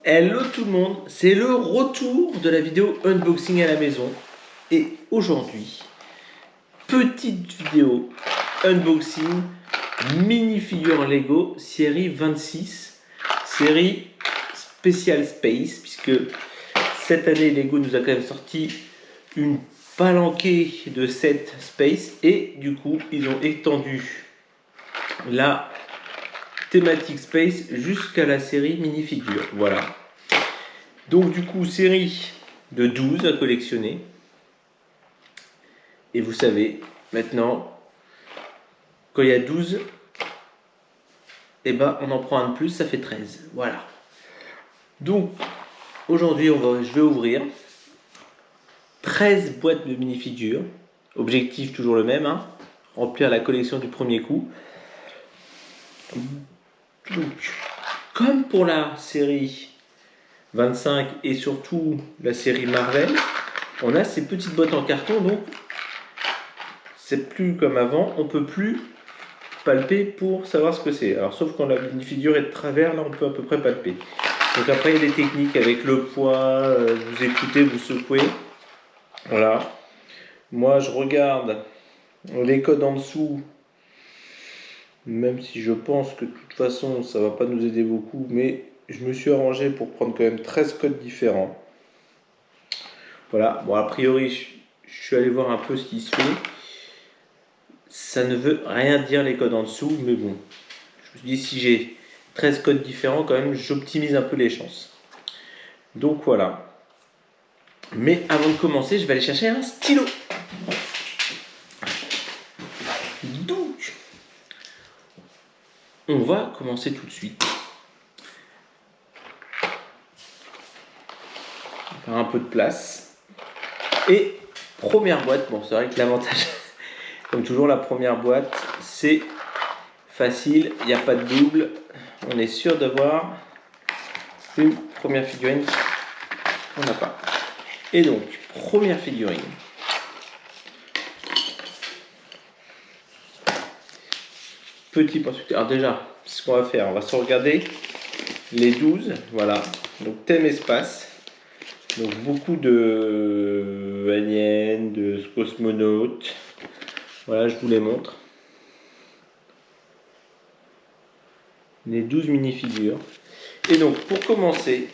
Hello tout le monde, c'est le retour de la vidéo unboxing à la maison. Et aujourd'hui, petite vidéo unboxing mini-figure Lego série 26, série Special Space, puisque cette année Lego nous a quand même sorti une palanquée de 7 Space et du coup ils ont étendu la thématique Space jusqu'à la série mini-figure. Voilà. Donc du coup, série de 12 à collectionner. Et vous savez, maintenant, quand il y a 12, eh ben, on en prend un de plus, ça fait 13. Voilà. Donc, aujourd'hui, je vais ouvrir 13 boîtes de minifigures. Objectif toujours le même, hein, remplir la collection du premier coup. Donc, comme pour la série 25 et surtout la série Marvel, on a ces petites boîtes en carton, donc c'est plus comme avant, on peut plus palper pour savoir ce que c'est. Alors sauf quand la minifigure est de travers, là on peut à peu près palper. Donc après il y a des techniques avec le poids, vous écoutez, vous secouez. Voilà. Moi je regarde les codes en dessous, même si je pense que de toute façon ça va pas nous aider beaucoup, mais je me suis arrangé pour prendre quand même 13 codes différents. Voilà, bon a priori je suis allé voir un peu ce qui se fait. Ça ne veut rien dire les codes en dessous, mais bon, je me dis si j'ai 13 codes différents, quand même, j'optimise un peu les chances. Donc voilà. Mais avant de commencer, je vais aller chercher un stylo. Donc, on va commencer tout de suite. On va faire un peu de place. Et première boîte, bon, c'est vrai que l'avantage, comme toujours, la première boîte, c'est facile, il n'y a pas de double. On est sûr d'avoir une première figurine. On n'a pas. Et donc, première figurine. Petit poursuite. Alors déjà, ce qu'on va faire, on va se regarder les 12. Voilà. Donc thème espace. Donc beaucoup de aliens, de cosmonautes. Voilà, je vous les montre. Les 12 mini-figures. Et donc pour commencer,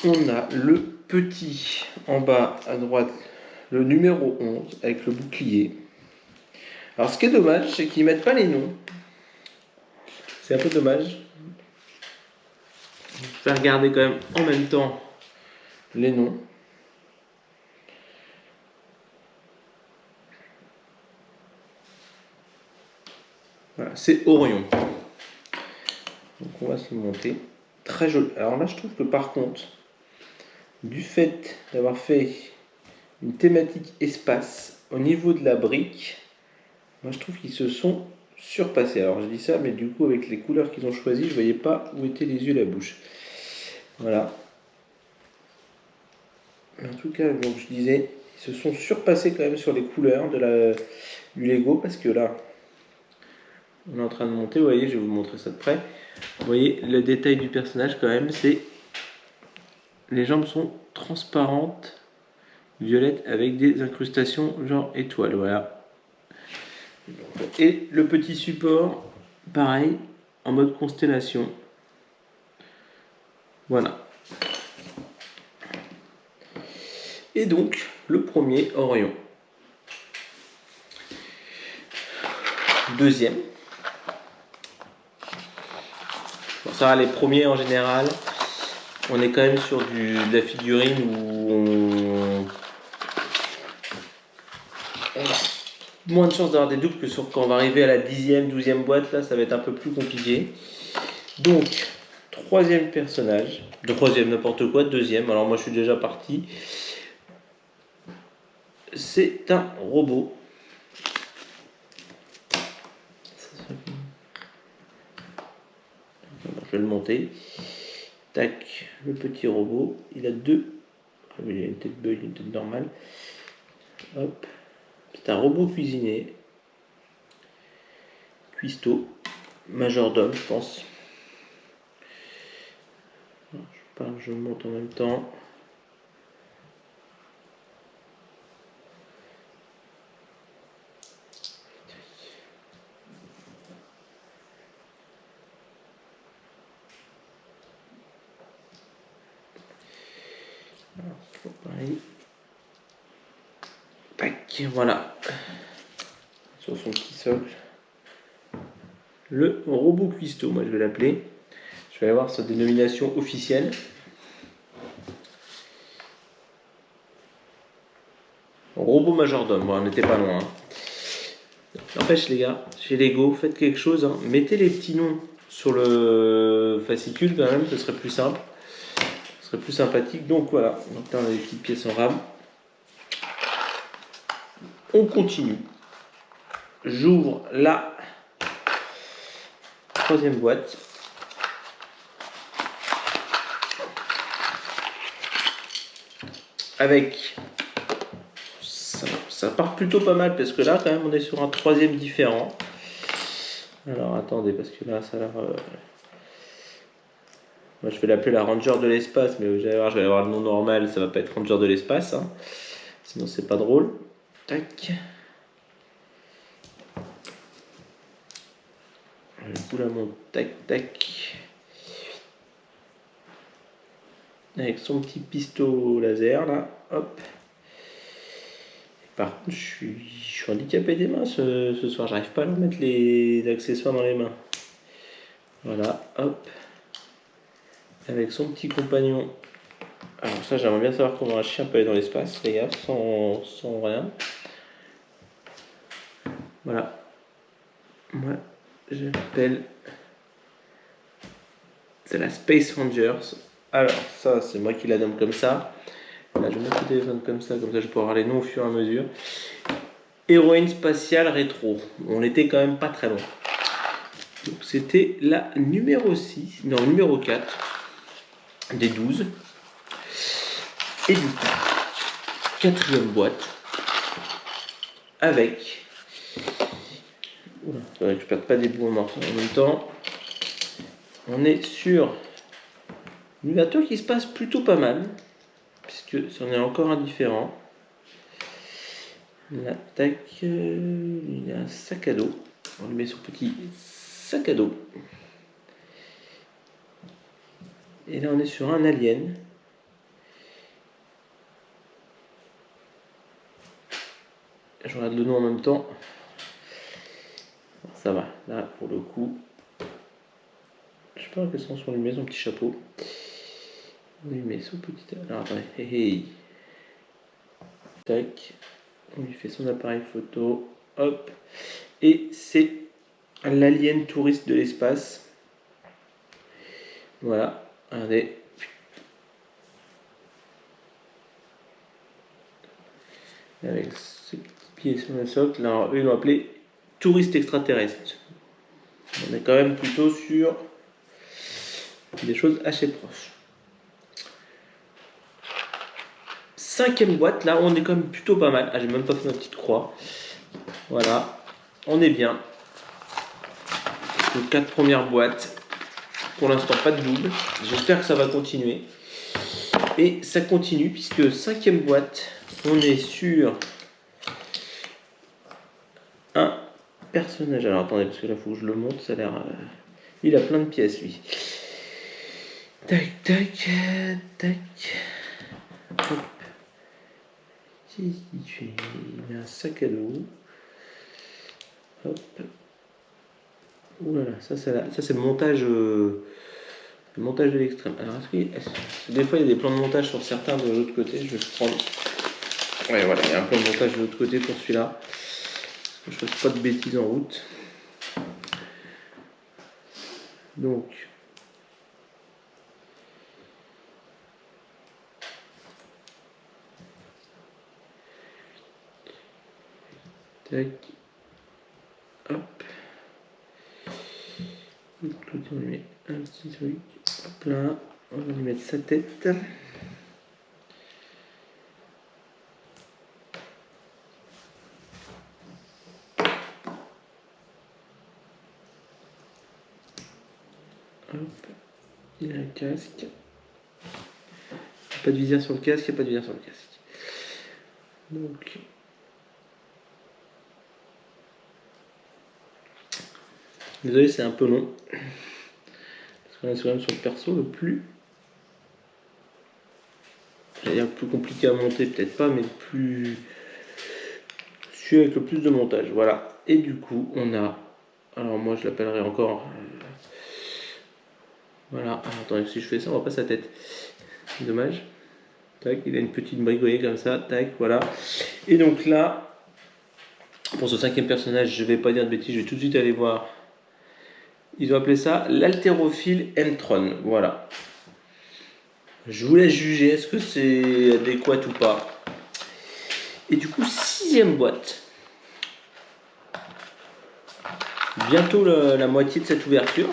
on a le petit en bas à droite, le numéro 11 avec le bouclier. Alors ce qui est dommage, c'est qu'ils ne mettent pas les noms. C'est un peu dommage. Je vais regarder quand même en même temps les noms. Voilà, c'est Orion. Donc on va se le monter. Très joli. Alors là, je trouve que par contre, du fait d'avoir fait une thématique espace au niveau de la brique, moi je trouve qu'ils se sont surpassés. Alors je dis ça, mais du coup avec les couleurs qu'ils ont choisies, je voyais pas où étaient les yeux et la bouche. Voilà. En tout cas, donc je disais, ils se sont surpassés quand même sur les couleurs du Lego, parce que là, on est en train de monter, vous voyez, je vais vous montrer ça de près. Vous voyez, le détail du personnage quand même, c'est les jambes sont transparentes, violettes, avec des incrustations genre étoiles, voilà. Et le petit support, pareil, en mode constellation. Voilà. Et donc, le premier, Orion. Deuxième. Bon, ça va, les premiers en général, on est quand même sur de la figurine où on a moins de chances d'avoir des doubles que quand on va arriver à la 10e, 12e boîte. Là, ça va être un peu plus compliqué. Donc, troisième personnage. Troisième, n'importe quoi. Deuxième, alors moi je suis déjà parti. C'est un robot. Je vais le monter. Tac, le petit robot. Il a deux. Il a une tête bug, une tête normale. Hop. C'est un robot cuisinier. Cuistot. Majordome, je pense. Alors, je parle, je monte en même temps. Alors, pareil. Tac, voilà. Sur son petit socle. Le robot cuistot, moi je vais l'appeler. Je vais aller voir sa dénomination officielle. Robot majordome, bon, on n'était pas loin. N'empêche les gars, chez Lego, faites quelque chose. Hein. Mettez les petits noms sur le fascicule quand même, ce serait plus simple. Ce serait plus sympathique. Donc voilà, donc là on a des petites pièces en rame. On continue. J'ouvre la troisième boîte. Avec... Ça part plutôt pas mal parce que là quand même on est sur un troisième différent. Alors attendez parce que là ça a l'air... Moi je vais l'appeler la Ranger de l'espace, mais vous allez voir, je vais avoir le nom normal, ça va pas être Ranger de l'espace. Hein. Sinon c'est pas drôle. Tac. Le coup la monte, tac tac. Avec son petit pistolet laser là, hop. Par contre, je suis handicapé des mains ce soir. J'arrive pas à leur mettre les accessoires dans les mains. Voilà, hop. Avec son petit compagnon. Alors ça, j'aimerais bien savoir comment un chien peut aller dans l'espace, les gars, sans rien. Voilà. Moi, je l'appelle... C'est la Space Rangers. Alors, ça, c'est moi qui la nomme comme ça. Là, je vais mettre le téléphone comme ça je peux avoir les noms au fur et à mesure. Héroïne spatiale rétro. On était quand même pas très loin. Donc c'était la numéro 6, non numéro 4 des 12. Et du coup, quatrième boîte avec... Oula, faudrait que je ne perde pas des bouts en morceaux en même temps. On est sur une ouverture qui se passe plutôt pas mal, puisque c'en est encore un différent. L'attaque, il y a un sac à dos. On lui met son petit sac à dos. Et là on est sur un alien. Je regarde le nom en même temps. Ça va, là pour le coup. Je sais pas à quel sens on lui met son petit chapeau. On lui met son petit... Alors attendez, hey, hey. Tac. On lui fait son appareil photo. Hop. Et c'est l'alien touriste de l'espace. Voilà. Regardez. Avec ce petit pied sur le socle. Là, eux, ils l'ont appelé touriste extraterrestre. On est quand même plutôt sur des choses assez proches. Cinquième boîte, là on est quand même plutôt pas mal. Ah, j'ai même pas fait ma petite croix. Voilà, on est bien. Les 4 premières boîtes. Pour l'instant, pas de double. J'espère que ça va continuer. Et ça continue puisque cinquième boîte, on est sur un personnage. Alors attendez, parce que là, il faut que je le monte. Ça a l'air. Il a plein de pièces, lui. Tac, tac, tac. Hop. Il a un sac à dos. Hop. Ouh là là, ça c'est le montage, de l'extrême. Alors des fois il y a des plans de montage sur certains de l'autre côté. Je vais prendre. Ouais voilà, il y a un plan de montage de l'autre côté pour celui-là. Que je fasse pas de bêtises en route. Donc. Tac. Hop. De l'autre côté on lui met un petit truc. Hop là. On va lui mettre sa tête. Hop. Il a un casque. Pas de visière sur le casque, il n'y a pas de visière sur le casque. Donc, désolé, c'est un peu long. Parce qu'on est quand même sur le perso le plus. J'allais dire le plus compliqué à monter, peut-être pas, mais le plus. Celui avec le plus de montage. Voilà. Et du coup, on a. Alors, moi, je l'appellerai encore. Voilà. Alors, attendez, si je fais ça, on voit pas sa tête. Dommage. Tac, il a une petite brique, vous voyez, comme ça. Tac, voilà. Et donc là. Pour ce 5e personnage, je vais pas dire de bêtises, je vais tout de suite aller voir. Ils ont appelé ça l'haltérophile Entron. Voilà. Je vous laisse juger, est-ce que c'est adéquat ou pas. Et du coup, 6e boîte. Bientôt la moitié de cette ouverture.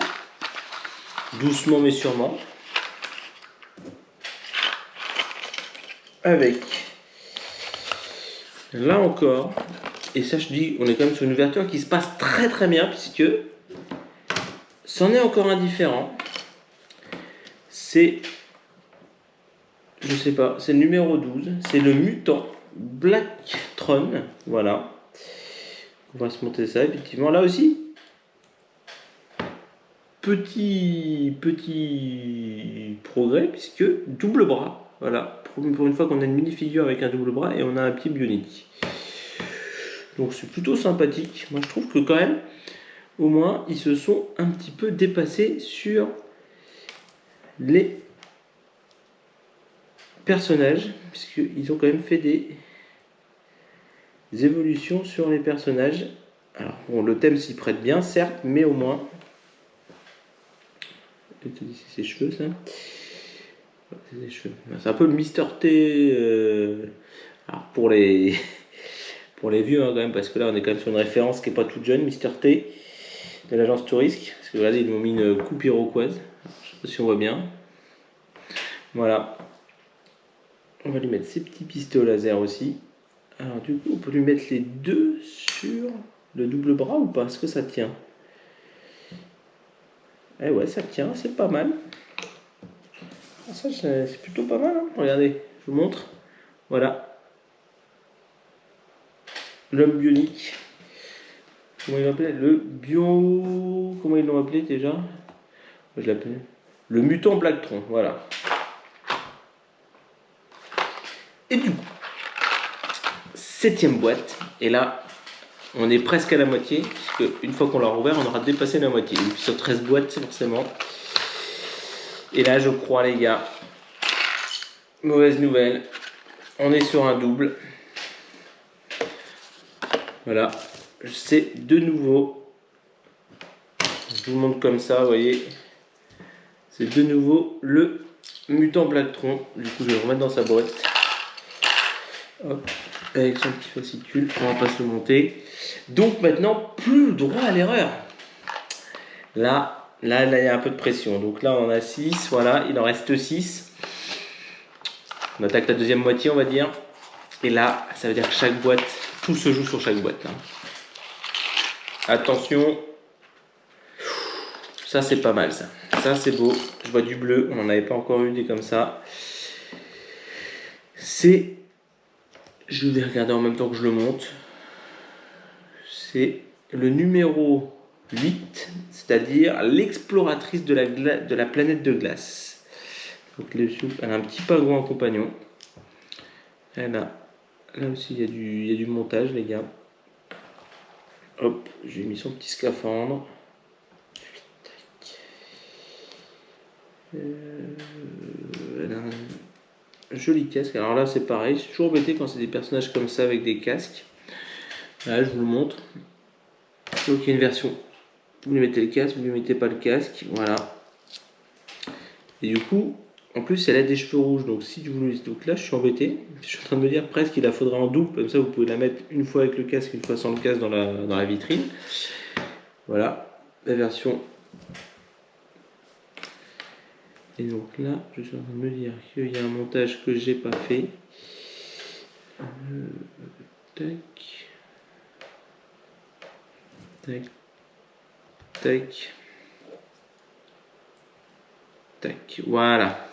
Doucement mais sûrement. Avec, là encore, et ça je dis, on est quand même sur une ouverture qui se passe très très bien, puisque c'en est encore un différent. C'est, je sais pas, c'est le numéro 12, c'est le mutant Blacktron, voilà. On va se monter ça, effectivement. Là aussi, petit progrès, puisque double bras, voilà. Pour une fois qu'on a une mini-figure avec un double bras et on a un pied bionique. Donc c'est plutôt sympathique. Moi je trouve que quand même, au moins, ils se sont un petit peu dépassés sur les personnages, puisqu'ils ont quand même fait des évolutions sur les personnages. Alors bon, le thème s'y prête bien, certes, mais au moins... C'est ses cheveux, ça. C'est ses cheveux. C'est un peu le Mister T. Alors pour les... pour les vieux, hein, quand même, parce que là, on est quand même sur une référence qui n'est pas toute jeune, Mister T, de l'agence Tourisque. Parce que regardez, ils m'ont mis une coupe iroquoise. Je sais pas si on voit bien. Voilà. On va lui mettre ses petits pistons laser aussi. Alors du coup, on peut lui mettre les deux sur le double bras ou pas? Est-ce que ça tient? Eh ouais, ça tient, c'est pas mal. Ça, c'est plutôt pas mal. Hein. Regardez, je vous montre. Voilà. L'homme bionique. Comment ils l'appelaient? Le bio... Comment ils l'ont appelé déjà? Je l'appelle le mutant Blacktron. Voilà. Et du coup, 7e boîte. Et là, on est presque à la moitié. Puisque une fois qu'on l'a rouvert, on aura dépassé la moitié. Et puis sur 13 boîtes, forcément. Et là, je crois, les gars, mauvaise nouvelle. On est sur un double. Voilà. C'est de nouveau. Je vous montre comme ça, vous voyez. C'est de nouveau le mutant Blacktron. Du coup, je vais le remettre dans sa boîte. Hop, avec son petit fascicule. On va pas se le monter. Donc maintenant, plus le droit à l'erreur. Là, il y a un peu de pression. Donc là, on a 6. Voilà, il en reste 6. On attaque la deuxième moitié, on va dire. Et là, ça veut dire que chaque boîte, tout se joue sur chaque boîte. Là. Attention. Ça, c'est pas mal, ça. Ça, c'est beau. Je vois du bleu. On n'en avait pas encore eu des comme ça. C'est... Je vais regarder en même temps que je le monte. C'est le numéro 8, c'est-à-dire l'exploratrice de la planète de glace. Donc, elle a un petit pingouin en compagnon. Là aussi, il y a du montage, les gars. Hop, j'ai mis son petit scaphandre. Elle a un joli casque. Alors là, c'est pareil. Je suis toujours embêté quand c'est des personnages comme ça avec des casques. Là, je vous le montre. Donc, il y a une version. Vous lui mettez le casque, vous lui mettez pas le casque. Voilà. Et du coup, en plus, elle a des cheveux rouges. Donc, si vous voulez. Donc là, je suis embêté. Je suis en train de me dire presque qu'il la faudra en double. Comme ça, vous pouvez la mettre une fois avec le casque, une fois sans le casque dans la vitrine. Voilà. La version. Et donc là, je suis en train de me dire qu'il y a un montage que j'ai pas fait. Tac. Tac. Tac. Tac. Voilà.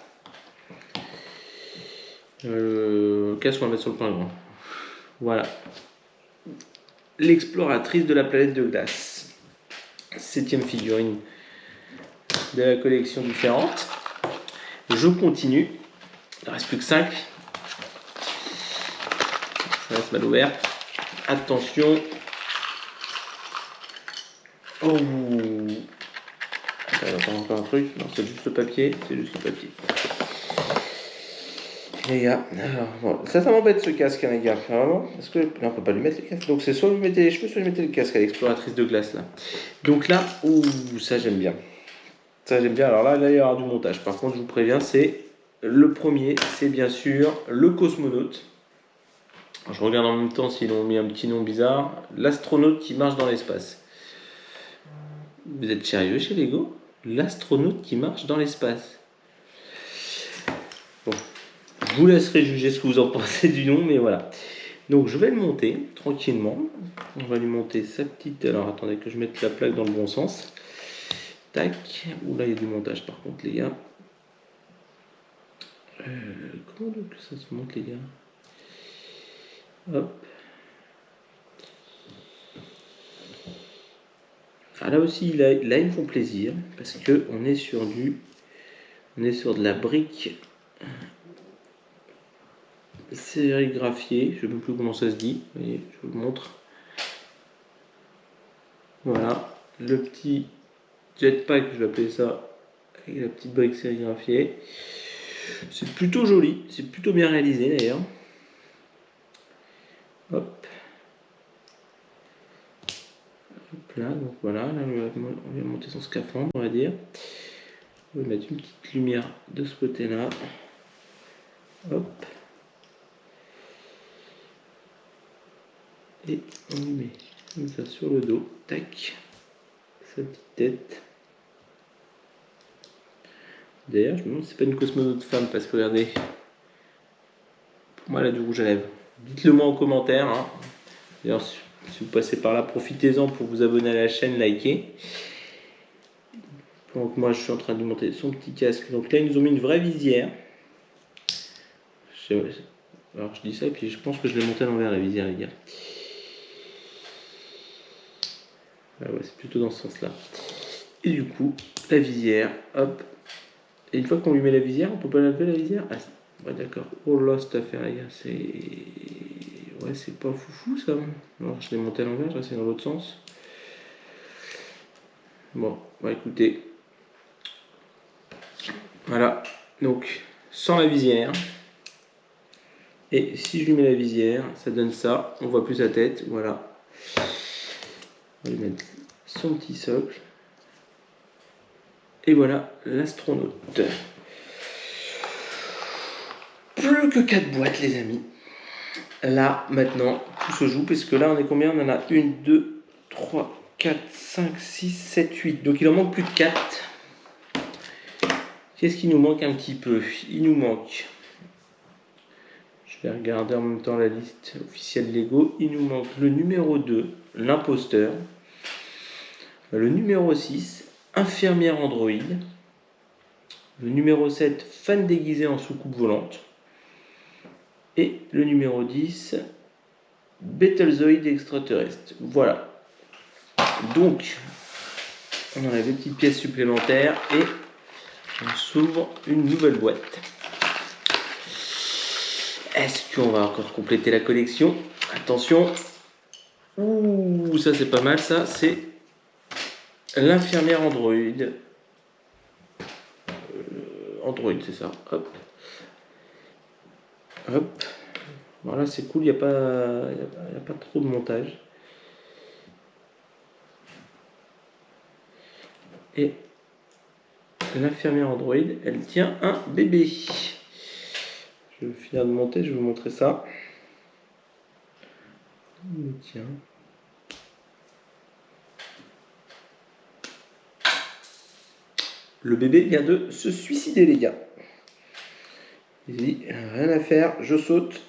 Casque, on va mettre sur le point grand. Voilà. L'exploratrice de la planète de glace. 7e figurine de la collection différente. Je continue. Il ne reste plus que 5. Ça reste mal ouvert. Attention. Oh. Attends, encore un truc. Non, c'est juste le papier. C'est juste le papier. Les gars, alors, bon, ça m'embête ce casque, hein, les gars, vraiment, parce que là, on peut pas lui mettre le casque. Donc c'est soit vous mettez les cheveux, soit vous mettez le casque à l'exploratrice de glace là. Donc là, ouh, ça j'aime bien. Ça j'aime bien. Alors là, il y aura du montage. Par contre, je vous préviens, c'est le premier, c'est bien sûr le cosmonaute. Alors, je regarde en même temps s'ils ont mis un petit nom bizarre. L'astronaute qui marche dans l'espace. Vous êtes sérieux chez Lego? L'astronaute qui marche dans l'espace. Bon, je vous laisserai juger ce que vous en pensez du nom, mais voilà. Donc je vais le monter tranquillement. On va lui monter sa petite. Alors attendez que je mette la plaque dans le bon sens. Tac. Ouh là il y a du montage par contre les gars. Comment donc ça se monte les gars? Hop. Ah, là aussi là ils me font plaisir parce que on est sur de la brique sérigraphiée. Je ne sais même plus comment ça se dit. Vous voyez, je vous le montre. Voilà. Le petit jetpack, je vais appeler ça, avec la petite brique sérigraphiée. C'est plutôt joli, c'est plutôt bien réalisé d'ailleurs. Hop. Hop là, donc voilà, là on vient monter son scaphandre, on va dire. On va mettre une petite lumière de ce côté-là. Hop. Et on lui met comme ça sur le dos. Tac. Sa petite tête. D'ailleurs, je me demande si c'est pas une cosmonaute femme parce que regardez. Pour moi, elle a du rouge à lèvres. Dites-le moi en commentaire. Hein. D'ailleurs, si vous passez par là, profitez-en pour vous abonner à la chaîne, liker. Donc moi, je suis en train de monter son petit casque. Donc là, ils nous ont mis une vraie visière. Alors je dis ça et puis je pense que je l'ai monté à l'envers la visière les gars. Ah ouais, c'est plutôt dans ce sens-là. Et du coup, la visière, hop. Et une fois qu'on lui met la visière, on peut pas la lever la visière? Ah, ouais, d'accord. Oh là, cette affaire les gars, c'est... Ouais, c'est pas foufou ça. Alors je l'ai monté à l'envers, je vais dans l'autre sens. Bon, bah écoutez. Voilà, donc sans la visière. Et si je lui mets la visière, ça donne ça. On voit plus sa tête, voilà. On va lui mettre son petit socle. Et voilà l'astronaute. Plus que 4 boîtes les amis. Là maintenant tout se joue parce que là on est combien? On en a 1, 2, 3, 4, 5, 6, 7, 8. Donc il en manque plus de 4. Qu'est-ce qui nous manque un petit peu? Il nous manque... Je vais regarder en même temps la liste officielle Lego. Il nous manque le numéro 2, l'imposteur. Le numéro 6, infirmière Android. Le numéro 7, fan déguisé en soucoupe volante. Et le numéro 10, Betelgeuse extraterrestre. Voilà. Donc, on enlève des petites pièces supplémentaires et on s'ouvre une nouvelle boîte. Est-ce qu'on va encore compléter la collection? Attention. Ouh, ça c'est pas mal, ça. C'est l'infirmière Android. Android, c'est ça. Hop. Hop. Voilà, c'est cool, il n'y a, a pas trop de montage. Et l'infirmière Android, elle tient un bébé. Je vais finir de monter, je vais vous montrer ça. Tiens. Le bébé vient de se suicider, les gars. Il dit, rien à faire, je saute.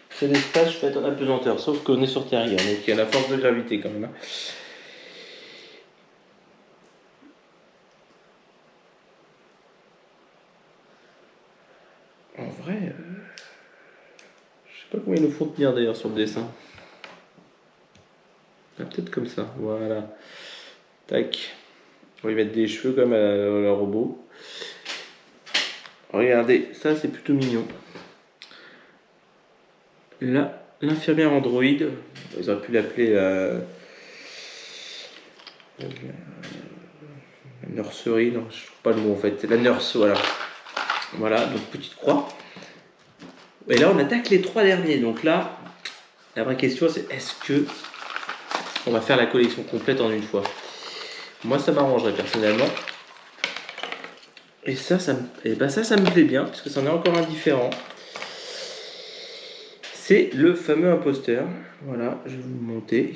C'est l'espace, je fais un apesanteur. Sauf qu'on est sur Terre, donc il y a la force de gravité quand même. Hein. vrai, je sais pas comment ils nous font tenir d'ailleurs sur le dessin. Ah, peut-être comme ça, voilà. Tac. On va y mettre des cheveux comme le robot. Regardez, ça c'est plutôt mignon. Là, l'infirmière Android, ils auraient pu l'appeler la nurserie, non, je trouve pas le mot en fait, la nurse, voilà. Voilà, donc petite croix. Et là, on attaque les 3 derniers. Donc là, la vraie question, c'est est-ce que on va faire la collection complète en une fois? Moi, ça m'arrangerait personnellement. Et ça, ça me plaît bien, parce que c'en est encore un différent. C'est le fameux imposteur. Voilà, je vais vous le monter.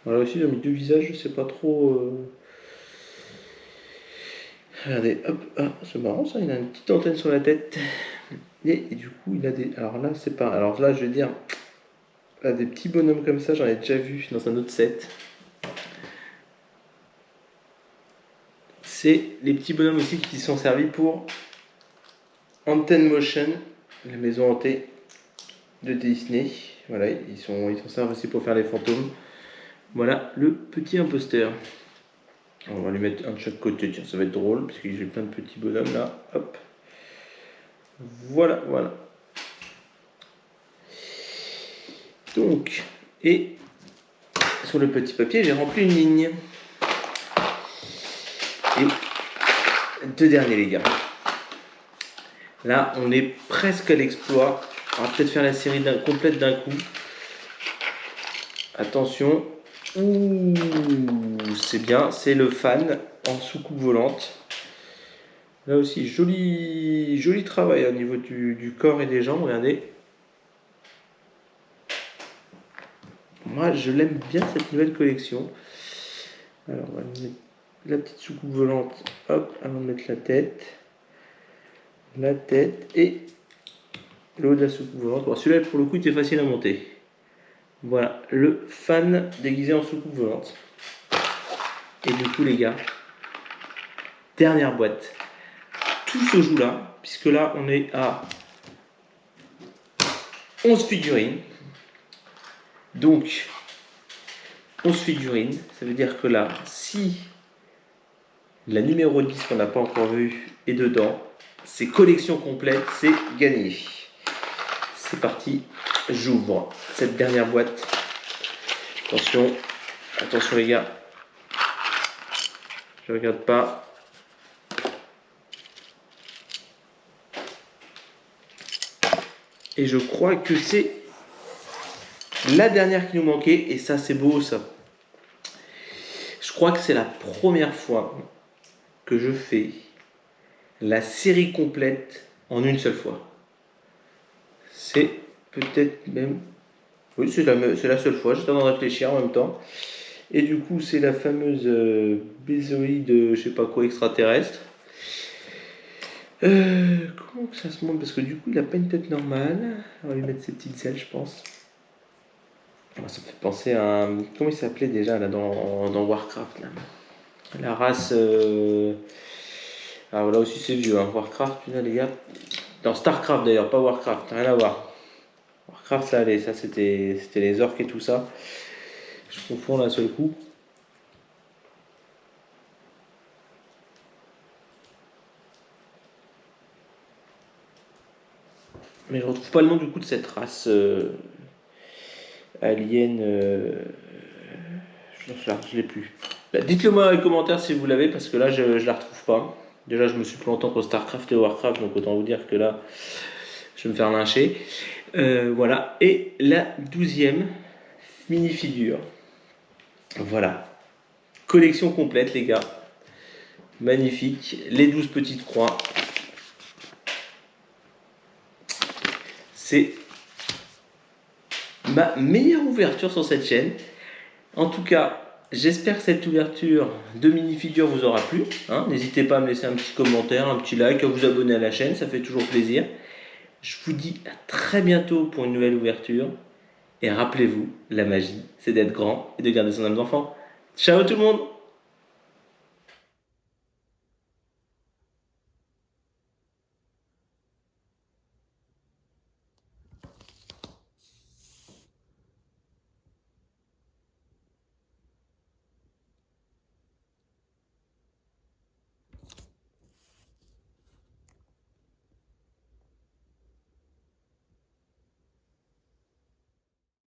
Voilà aussi, j'ai mis 2 visages, je sais pas trop. Regardez, hop, ah, c'est marrant ça, il a une petite antenne sur la tête. Et du coup, il a des. Alors là, c'est pas. Alors là, je vais dire. Là, des petits bonhommes comme ça, j'en ai déjà vu dans un autre set. C'est les petits bonhommes aussi qui sont servis pour Haunted Motion, la maison hantée de Disney. Voilà, ils s'en servent aussi pour faire les fantômes. Voilà le petit imposteur. On va lui mettre un de chaque côté, tiens, ça va être drôle, parce que j'ai plein de petits bonhommes là. Hop. Voilà, voilà. Donc, et sur le petit papier, j'ai rempli une ligne. Et 2 derniers, les gars. Là, on est presque à l'exploit. On va peut-être faire la série complète d'un coup. Attention. Ouh, c'est bien. C'est le fan en soucoupe volante. Là aussi, joli travail au niveau du corps et des jambes. Regardez. Moi, je l'aime bien cette nouvelle collection. Alors, on va mettre la petite soucoupe volante. Hop, avant de mettre la tête. La tête et le haut de la soucoupe volante. Bon, celui-là, pour le coup, il était facile à monter. Voilà, le fan déguisé en soucoupe volante. Et du coup, les gars, dernière boîte. Tout se joue là, puisque là, on est à 11 figurines. Donc, 11 figurines, ça veut dire que là, si la numéro 10 qu'on n'a pas encore vue est dedans, c'est collection complète, c'est gagné. C'est parti, j'ouvre cette dernière boîte. Attention, attention les gars. Je regarde pas. Et je crois que c'est la dernière qui nous manquait. Et ça, c'est beau, ça. Je crois que c'est la première fois que je fais la série complète en une seule fois. C'est peut-être même... Oui, c'est la seule fois. J'étais en train de réfléchir en même temps. Et du coup, c'est la fameuse bézoïde, je sais pas quoi, extraterrestre. Comment que ça se monte? Parce que du coup, il a pas une tête normale. On va lui mettre ses petites ailes, je pense. Ça me fait penser à... Comment il s'appelait déjà là, dans Warcraft là. La race... Ah, là aussi c'est vieux, hein. Warcraft, putain les gars. Dans Starcraft d'ailleurs, pas Warcraft, rien à voir. Warcraft, ça c'était les orques et tout ça. Je confonds d'un seul coup. Mais je retrouve pas le nom du coup de cette race alien. Je l'ai plus. Bah, dites-le moi dans les commentaires si vous l'avez, parce que là je la retrouve pas. Déjà je me suis planté entre Starcraft et Warcraft, donc autant vous dire que là je vais me faire lyncher. Voilà. Et la 12e mini-figure. Voilà. Collection complète les gars. Magnifique. Les 12 petites croix. C'est ma meilleure ouverture sur cette chaîne. En tout cas, j'espère que cette ouverture de mini-figure vous aura plu. Hein. N'hésitez pas à me laisser un petit commentaire, un petit like, à vous abonner à la chaîne, ça fait toujours plaisir. Je vous dis à très bientôt pour une nouvelle ouverture. Et rappelez-vous, la magie, c'est d'être grand et de garder son âme d'enfant. Ciao tout le monde!